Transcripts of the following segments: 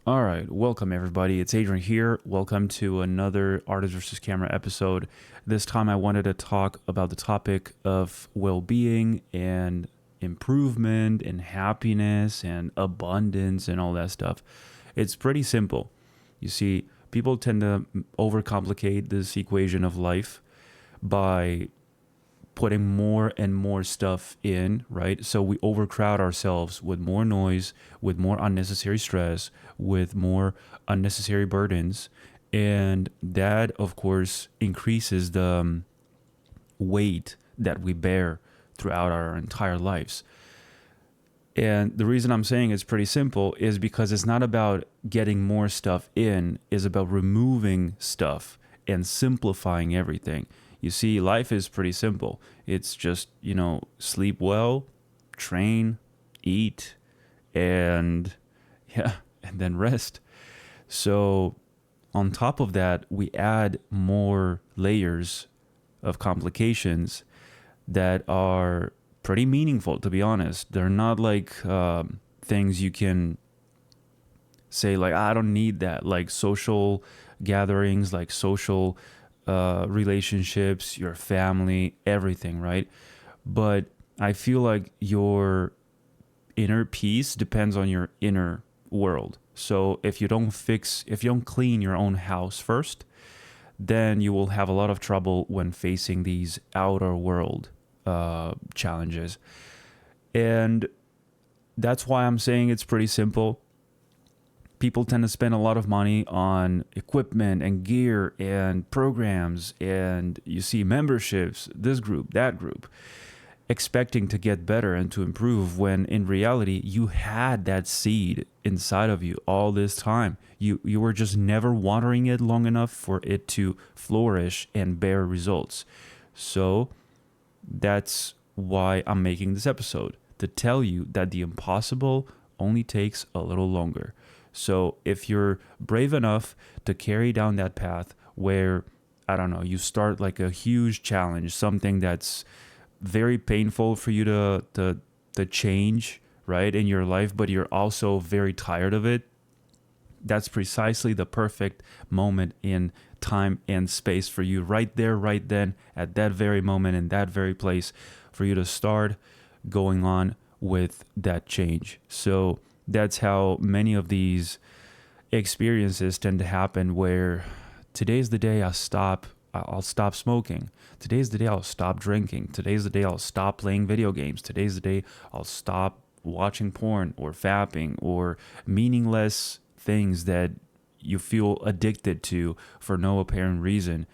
All right, welcome everybody. It's Adrian here. Welcome to another Artist versus Camera episode. This time I wanted to talk about the topic of well-being and improvement and happiness and abundance and all that stuff. It's pretty simple. You see, people tend to overcomplicate this equation of life by putting more and more stuff in, right? So we overcrowd ourselves with more noise, with more unnecessary stress, with more unnecessary burdens. And that, of course, increases the weight that we bear throughout our entire lives. And the reason I'm saying it's pretty simple is because it's not about getting more stuff in, it's about removing stuff and simplifying everything. You see, life is pretty simple. It's just, sleep well, train, eat, and and then rest. So on top of that, we add more layers of complications that are pretty meaningful, to be honest. They're not like things you can say, like, I don't need that, like social gatherings, like social relationships, your family, everything, right? But I feel like your inner peace depends on your inner world. So if you don't clean your own house first, then you will have a lot of trouble when facing these outer world challenges. And that's why I'm saying it's pretty simple. People tend to spend a lot of money on equipment and gear and programs, and you see memberships, this group, that group, expecting to get better and to improve, when in reality you had that seed inside of you all this time. You were just never watering it long enough for it to flourish and bear results. So that's why I'm making this episode, to tell you that the impossible only takes a little longer. So if you're brave enough to carry down that path where, I don't know, you start like a huge challenge, something that's very painful for you to change, right, in your life, but you're also very tired of it, that's precisely the perfect moment in time and space for you, right there, right then, at that very moment, in that very place, for you to start going on with that change. So that's how many of these experiences tend to happen, where today's the day I'll stop smoking. Today's the day I'll stop drinking. Today's the day I'll stop playing video games. Today's the day I'll stop watching porn or fapping or meaningless things that you feel addicted to for no apparent reason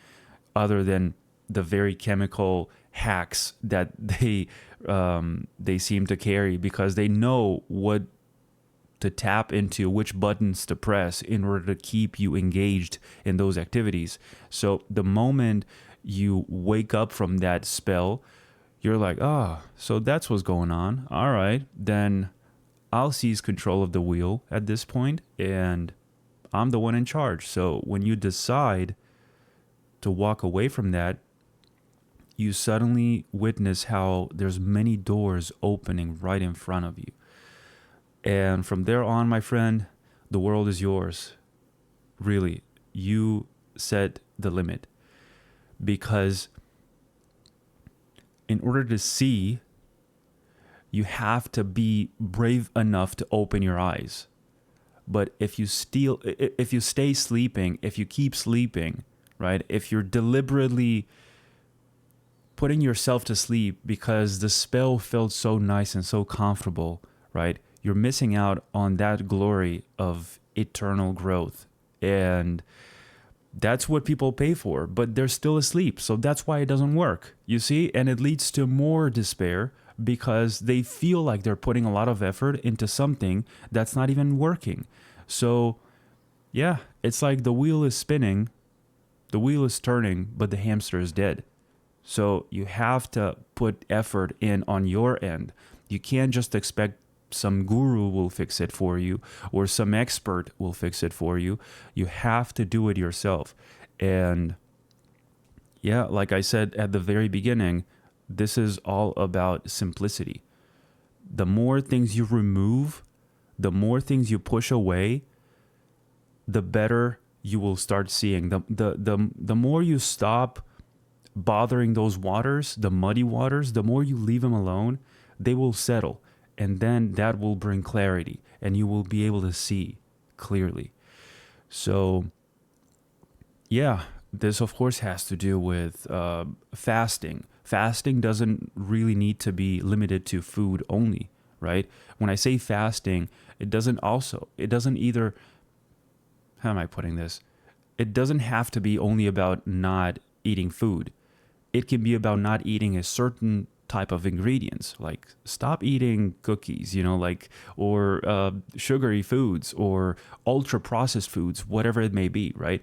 other than the very chemical hacks that they seem to carry, because they know what to tap into, which buttons to press in order to keep you engaged in those activities. So the moment you wake up from that spell, you're like, so that's what's going on. All right, then I'll seize control of the wheel at this point, and I'm the one in charge. So when you decide to walk away from that, you suddenly witness how there's many doors opening right in front of you. And from there on, my friend, the world is yours. Really, you set the limit. Because in order to see, you have to be brave enough to open your eyes. But if you stay sleeping, if you keep sleeping, right? If you're deliberately putting yourself to sleep because the spell felt so nice and so comfortable, right? You're missing out on that glory of eternal growth. And that's what people pay for, but they're still asleep. So that's why it doesn't work, you see? And it leads to more despair because they feel like they're putting a lot of effort into something that's not even working. So yeah, it's like the wheel is spinning, the wheel is turning, but the hamster is dead. So you have to put effort in on your end. You can't just expect some guru will fix it for you or some expert will fix it for you. You have to do it yourself. And yeah, like I said at the very beginning, this is all about simplicity. The more things you remove, the more things you push away, the better you will start seeing. The more you stop bothering those waters, the muddy waters, the more you leave them alone, they will settle. And then that will bring clarity and you will be able to see clearly. So, yeah, this of course has to do with fasting. Fasting doesn't really need to be limited to food only, right? When I say fasting, it doesn't either, how am I putting this? It doesn't have to be only about not eating food. It can be about not eating a certain type of ingredients, like stop eating cookies, or sugary foods or ultra processed foods, whatever it may be, right?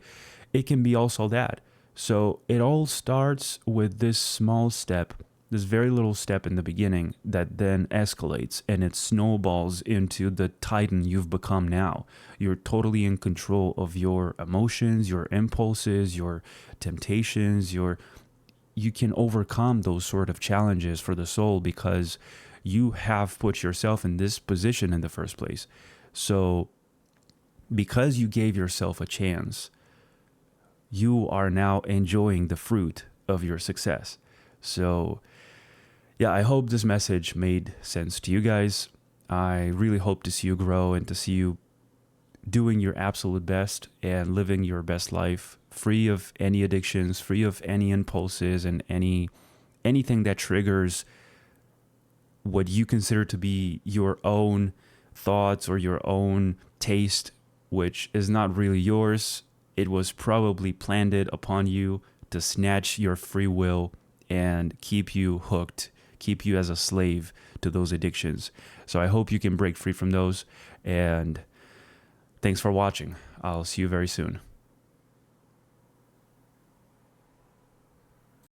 It can be also that. So it all starts with this small step, this very little step in the beginning that then escalates and it snowballs into the titan you've become now. You're totally in control of your emotions, your impulses, your temptations, you can overcome those sort of challenges for the soul because you have put yourself in this position in the first place. So because you gave yourself a chance, you are now enjoying the fruit of your success. So yeah, I hope this message made sense to you guys. I really hope to see you grow and to see you doing your absolute best and living your best life, free of any addictions, free of any impulses and anything that triggers what you consider to be your own thoughts or your own taste, which is not really yours. It was probably planted upon you to snatch your free will and keep you hooked, keep you as a slave to those addictions. So I hope you can break free from those, and thanks for watching. I'll see you very soon.